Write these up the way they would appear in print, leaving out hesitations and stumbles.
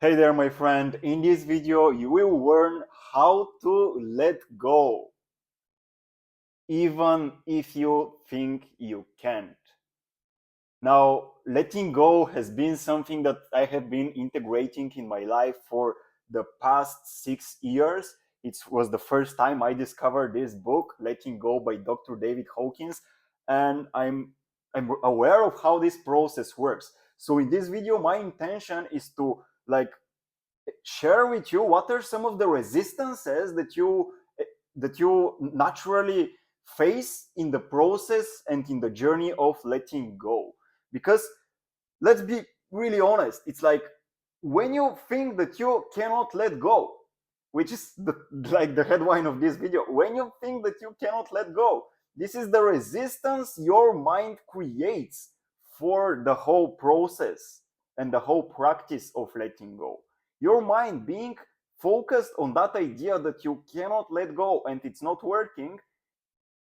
Hey there, my friend. In this video, you will learn how to let go, even if you think you can't. Now, letting go has been something that I have been integrating in my life for the past 6 years. It was the first time I discovered this book, Letting Go by Dr. David Hawkins, and I'm aware of how this process works. So in this video, my intention is to share with you what are some of the resistances that you naturally face in the process and in the journey of letting go. Because let's be really honest, it's like when you think that you cannot let go, which is like the headline of this video, when you think that you cannot let go, this is the resistance your mind creates for the whole process and the whole practice of letting go. Your mind being focused on that idea that you cannot let go and it's not working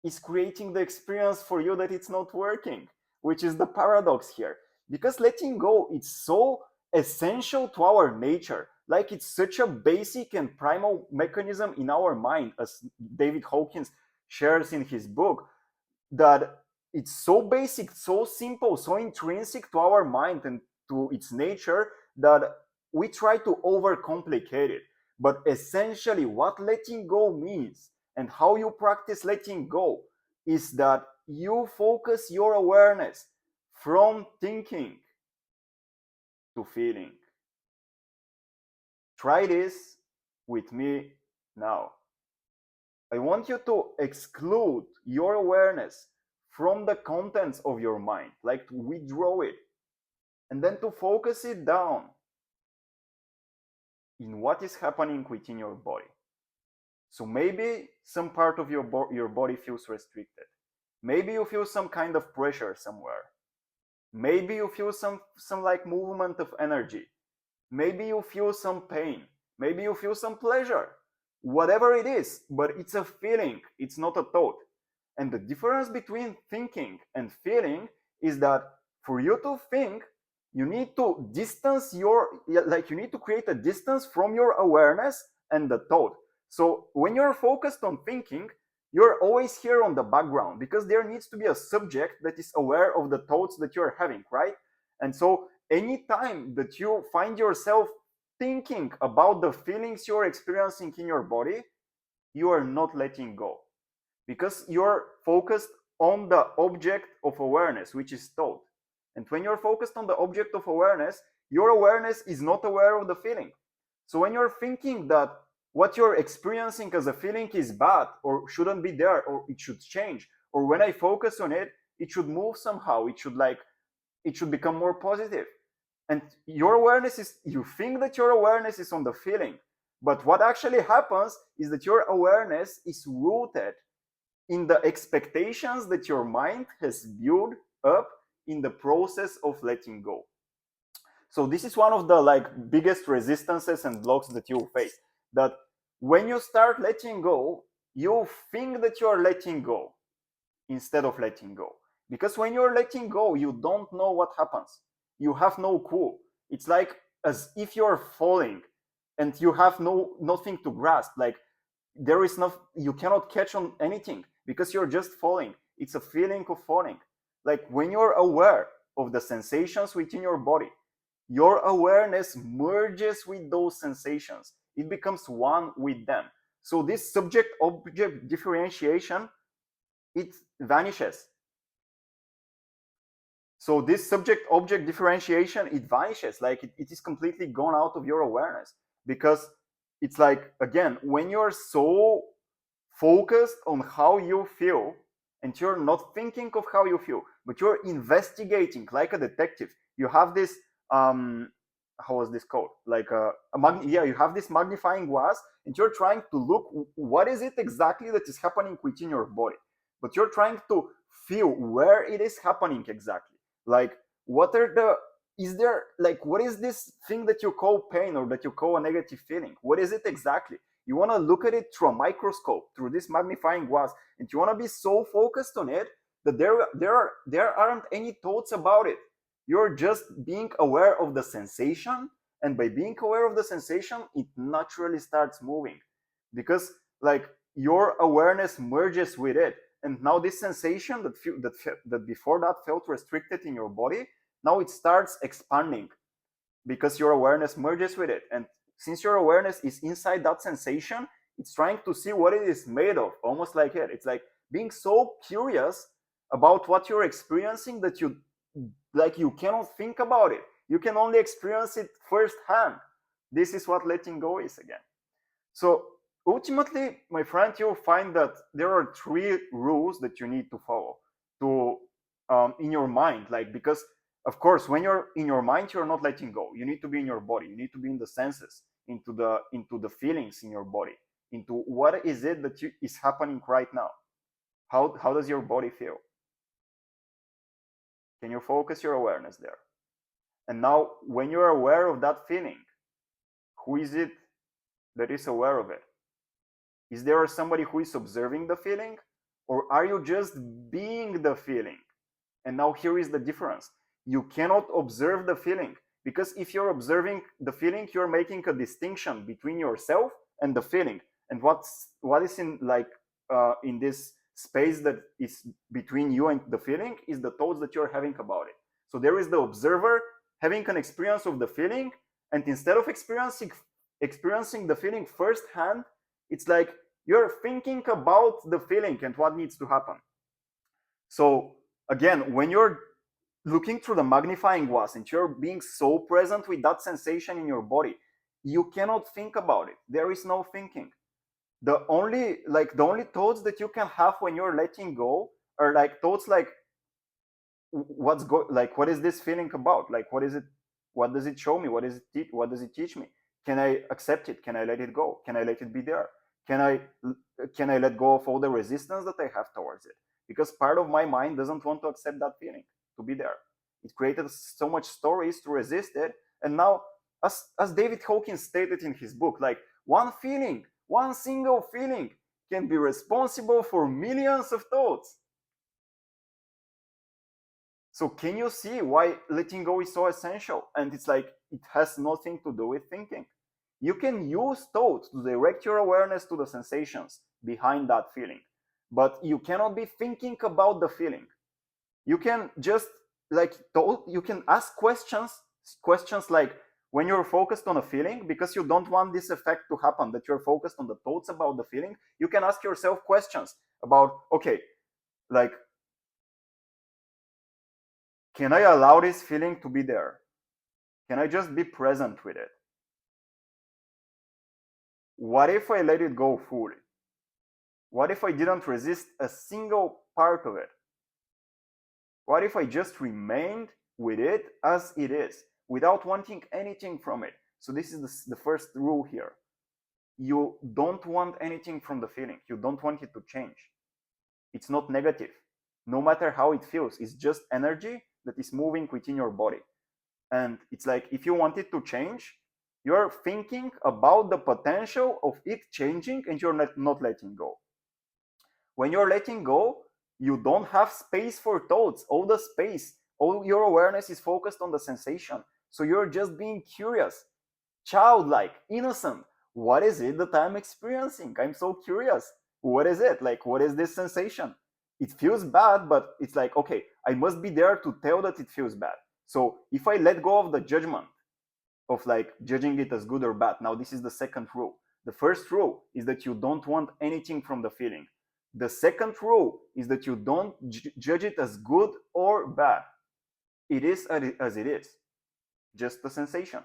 is creating the experience for you that it's not working, which is the paradox here. Because letting go, it's so essential to our nature. Like it's such a basic and primal mechanism in our mind, as David Hawkins shares in his book, that it's so basic, so simple, so intrinsic to our mind and to its nature that we try to overcomplicate it. But essentially, what letting go means and how you practice letting go is that you focus your awareness from thinking to feeling. Try this with me now. I want you to exclude your awareness from the contents of your mind, like to withdraw it, and then to focus it down in what is happening within your body. So maybe some part of your body feels restricted. Maybe you feel some kind of pressure somewhere. Maybe you feel some like movement of energy. Maybe you feel some pain. Maybe you feel some pleasure. Whatever it is, but it's a feeling, it's not a thought. And the difference between thinking and feeling is that for you to think, you need to distance you need to create a distance from your awareness and the thought. So when you're focused on thinking, you're always here on the background because there needs to be a subject that is aware of the thoughts that you're having, right? And so anytime that you find yourself thinking about the feelings you're experiencing in your body, you are not letting go because you're focused on the object of awareness, which is thought. And when you're focused on the object of awareness, your awareness is not aware of the feeling. So when you're thinking that what you're experiencing as a feeling is bad or shouldn't be there or it should change, or when I focus on it, it should move somehow, it should become more positive. And your awareness is, you think that your awareness is on the feeling, but what actually happens is that your awareness is rooted in the expectations that your mind has built up in the process of letting go. So this is one of the biggest resistances and blocks that you face, that when you start letting go, you think that you're letting go instead of letting go. Because when you're letting go, you don't know what happens. You have no clue. It's like as if you're falling and you have nothing to grasp. Like there is no, you cannot catch on anything because you're just falling. It's a feeling of falling. Like when you're aware of the sensations within your body, your awareness merges with those sensations. It becomes one with them. So this subject-object differentiation, it vanishes. So this subject-object differentiation, it vanishes. Like it is completely gone out of your awareness because it's like, again, when you're so focused on how you feel and you're not thinking of how you feel, but you're investigating like a detective. You have this how was this called, you have this magnifying glass and you're trying to look what is it exactly that is happening within your body, but you're trying to feel where it is happening exactly. Like what are the is there, like, what is this thing that you call pain or that you call a negative feeling? What is it exactly? You want to look at it through a microscope, through this magnifying glass, and you want to be so focused on it that there aren't any thoughts about it. You're just being aware of the sensation And by being aware of the sensation, it naturally starts moving, because like your awareness merges with it. And now this sensation that before that felt restricted in your body, now it starts expanding, because your awareness merges with it. And since your awareness is inside that sensation, it's trying to see what it is made of, almost like it. It's like being so curious about what you're experiencing that you cannot think about it. You can only experience it firsthand. This is what letting go is again. So ultimately, my friend, you'll find that there are 3 rules that you need to follow to in your mind. Like, because of course, when you're in your mind, you're not letting go. You need to be in your body. You need to be in the senses, into the feelings in your body, into what is it that is happening right now. How does your body feel? Can you focus your awareness there? And now, when you're aware of that feeling, who is it that is aware of it? Is there somebody who is observing the feeling, or are you just being the feeling? And now here is the difference. You cannot observe the feeling, because if you're observing the feeling, you're making a distinction between yourself and the feeling. And what is in this space that is between you and the feeling is the thoughts that you're having about it. So there is the observer having an experience of the feeling, and instead of experiencing the feeling firsthand, it's like you're thinking about the feeling and what needs to happen. So again, when you're looking through the magnifying glass and you're being so present with that sensation in your body, you cannot think about it. There is no thinking. The only thoughts that you can have when you're letting go are like thoughts like, what is this feeling about? Like, what is it? What does it show me? What does it teach me? Can I accept it? Can I let it go? Can I let it be there? Can I let go of all the resistance that I have towards it? Because part of my mind doesn't want to accept that feeling, to be there. It created so much stories to resist it. And now, as David Hawkins stated in his book, like, one single feeling can be responsible for millions of thoughts. So can you see why letting go is so essential? And it's like, it has nothing to do with thinking. You can use thought to direct your awareness to the sensations behind that feeling, but you cannot be thinking about the feeling. You can just you can ask questions like, when you're focused on a feeling, because you don't want this effect to happen, that you're focused on the thoughts about the feeling, you can ask yourself questions about, okay, like, can I allow this feeling to be there? Can I just be present with it? What if I let it go fully? What if I didn't resist a single part of it? What if I just remained with it as it is, without wanting anything from it? So this is the first rule here. You don't want anything from the feeling. You don't want it to change. It's not negative. No matter how it feels, it's just energy that is moving within your body. And it's like, if you want it to change, you're thinking about the potential of it changing, and you're not letting go. When you're letting go, you don't have space for thoughts. All your awareness is focused on the sensation. So you're just being curious, childlike, innocent. What is it that I'm experiencing? I'm so curious. What is it? Like, what is this sensation? It feels bad, but it's like, okay, I must be there to tell that it feels bad. So if I let go of the judgment of like judging it as good or bad, now this is the second rule. The first rule is that you don't want anything from the feeling. The second rule is that you don't judge it as good or bad. It is as it is, just a sensation.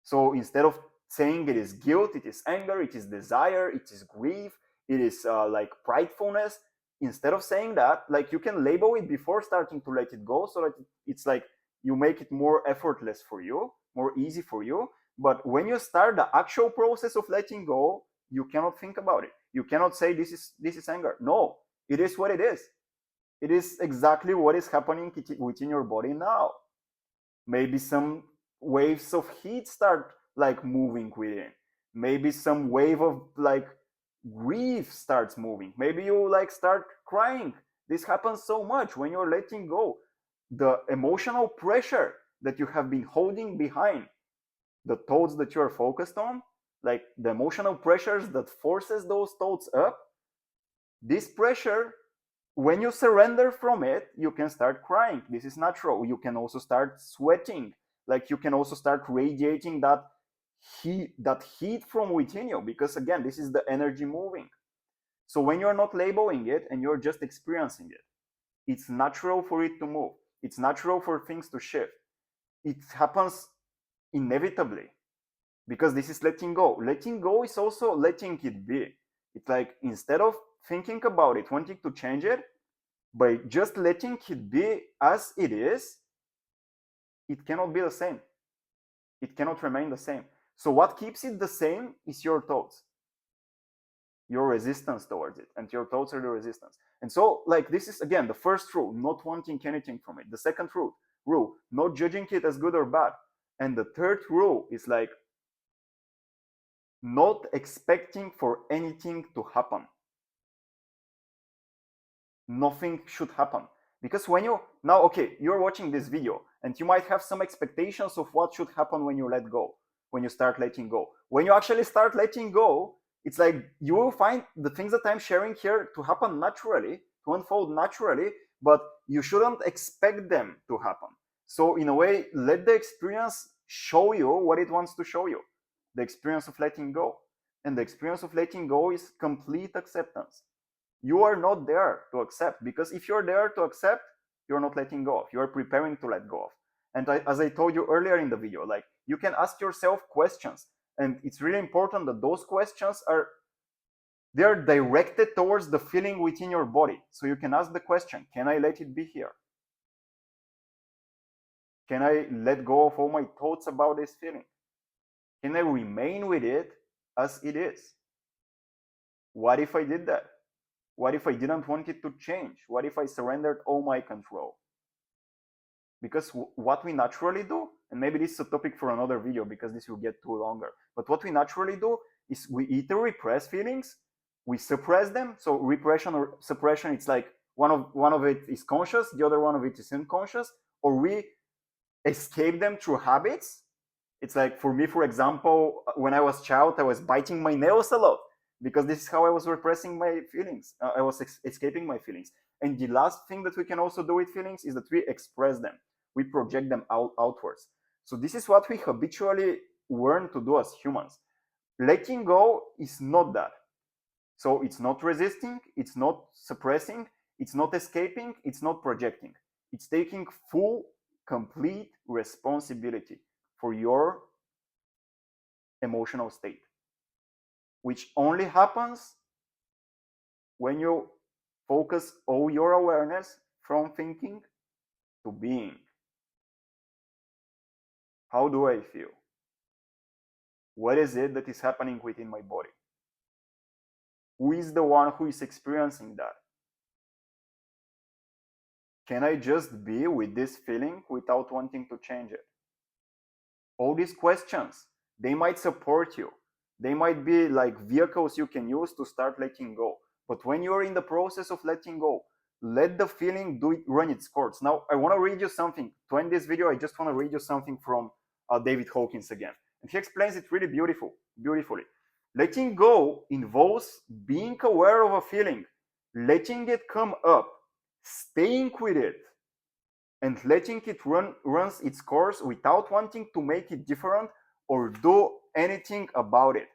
So instead of saying it is guilt, it is anger, it is desire, it is grief, it is like pridefulness, instead of saying that, like, you can label it before starting to let it go, so that it's like you make it more effortless for you, more easy for you. But when you start the actual process of letting go, you cannot think about it. You cannot say this is anger. No, it is what it is. It is exactly what is happening within your body now. Maybe some waves of heat start like moving within. Maybe some wave of like grief starts moving. Maybe you like start crying. This happens so much when you're letting go. The emotional pressure that you have been holding behind the thoughts that you are focused on, like the emotional pressures that forces those thoughts up, this pressure, when you surrender from it, you can start crying. This is natural. You can also start sweating. Like you can also start radiating that heat from within you, because again, this is the energy moving. So when you're not labeling it and you're just experiencing it, it's natural for it to move. It's natural for things to shift. It happens inevitably, because this is letting go. Letting go is also letting it be. It's like, instead of thinking about it, wanting to change it, by just letting it be as it is, it cannot be the same. It cannot remain the same. So what keeps it the same is your thoughts, your resistance towards it, and your thoughts are the resistance. And so, like, this is again the first rule: not wanting anything from it. The second rule, not judging it as good or bad. And the third rule is like, not expecting for anything to happen. Nothing should happen. Because when you now, okay, you're watching this video and you might have some expectations of what should happen when you let go, when you start letting go. When you actually start letting go, it's like you will find the things that I'm sharing here to happen naturally, to unfold naturally, but you shouldn't expect them to happen. So in a way, let the experience show you what it wants to show you. The experience of letting go. And the experience of letting go is complete acceptance. You are not there to accept, because if you're there to accept, you're not letting go of. You're preparing to let go of. And as I told you earlier in the video, like, you can ask yourself questions, and it's really important that those questions they're directed towards the feeling within your body. So you can ask the question, can I let it be here? Can I let go of all my thoughts about this feeling? Can I remain with it as it is? What if I did that? What if I didn't want it to change? What if I surrendered all my control? Because what we naturally do, and maybe this is a topic for another video because this will get too longer, but what we naturally do is we either repress feelings, we suppress them. So repression or suppression, it's like one of it is conscious, the other one of it is unconscious, or we escape them through habits. It's like, for me, for example, when I was a child, I was biting my nails a lot, because this is how I was repressing my feelings. I was escaping my feelings. And the last thing that we can also do with feelings is that we express them. We project them outwards. So this is what we habitually learn to do as humans. Letting go is not that. So it's not resisting, it's not suppressing, it's not escaping, it's not projecting. It's taking full, complete responsibility for your emotional state, which only happens when you focus all your awareness from thinking to being. How do I feel? What is it that is happening within my body? Who is the one who is experiencing that? Can I just be with this feeling without wanting to change it? All these questions, they might support you. They might be like vehicles you can use to start letting go. But when you're in the process of letting go, let the feeling run its course. Now, I want to read you something. To end this video, I just want to read you something from David Hawkins again. And he explains it really beautifully. Letting go involves being aware of a feeling, letting it come up, staying with it, and letting it runs its course without wanting to make it different or do anything about it.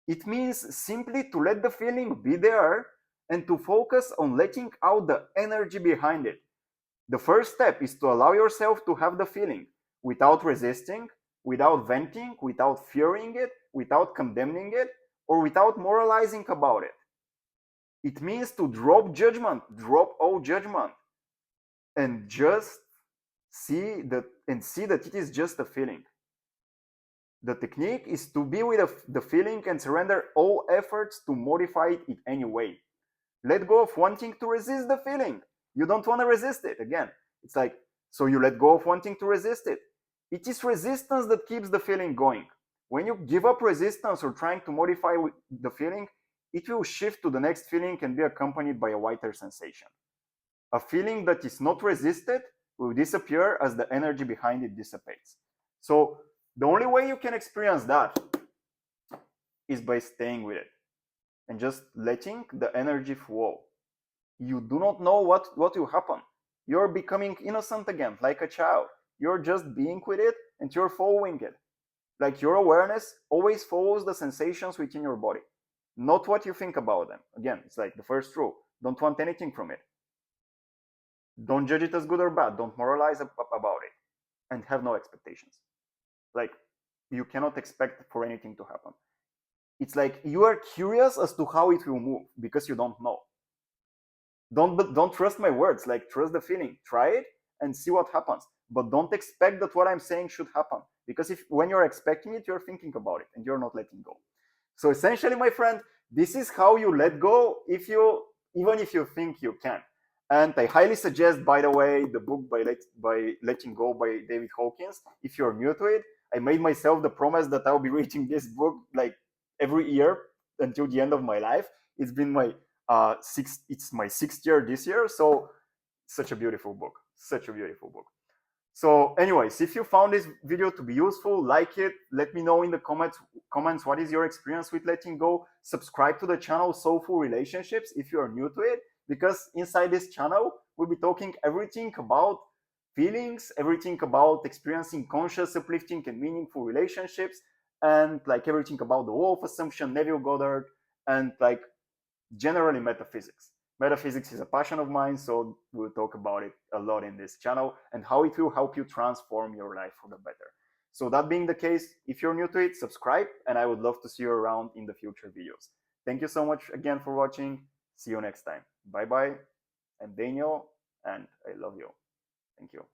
It means simply to let the feeling be there and to focus on letting out the energy behind it. The first step is to allow yourself to have the feeling without resisting, without venting, without fearing it, without condemning it, or without moralizing about it. It means to drop judgment, drop all judgment, and just see that it is just a feeling. The technique is to be with the feeling and surrender all efforts to modify it in any way. Let go of wanting to resist the feeling. You don't want to resist it. Again, it's like, so you let go of wanting to resist it. It is resistance that keeps the feeling going. When you give up resistance or trying to modify the feeling, it will shift to the next feeling and be accompanied by a whiter sensation. A feeling that is not resisted will disappear as the energy behind it dissipates. So The only way you can experience that is by staying with it and just letting the energy flow. You do not know what will happen. You're becoming innocent again, like a child. You're just being with it and you're following it. Like your awareness always follows the sensations within your body, not what you think about them. Again, it's like the first rule. Don't want anything from it. Don't judge it as good or bad. Don't moralize about it. And have no expectations. Like, you cannot expect for anything to happen. It's like you are curious as to how it will move because you don't know. Don't trust my words. Like, trust the feeling. Try it and see what happens. But don't expect that what I'm saying should happen, because if when you're expecting it, you're thinking about it and you're not letting go. So essentially, my friend, this is how you let go, even if you think you can. And I highly suggest, by the way, the book by Letting Go by David Hawkins. If you're new to it, I made myself the promise that I'll be reading this book like every year until the end of my life. It's been my it's my 6th year this year. So such a beautiful book, such a beautiful book. So anyways, if you found this video to be useful, like it, let me know in the comments what is your experience with letting go. Subscribe to the channel Soulful Relationships if you are new to it, because inside this channel, we'll be talking everything about feelings, everything about experiencing conscious, uplifting, and meaningful relationships, and like everything about the law of assumption, Neville Goddard, and like generally metaphysics. Metaphysics is a passion of mine, so we'll talk about it a lot in this channel and how it will help you transform your life for the better. So that being the case, if you're new to it, subscribe, and I would love to see you around in the future videos. Thank you so much again for watching. See you next time. Bye bye. I'm Daniel, and I love you. Thank you.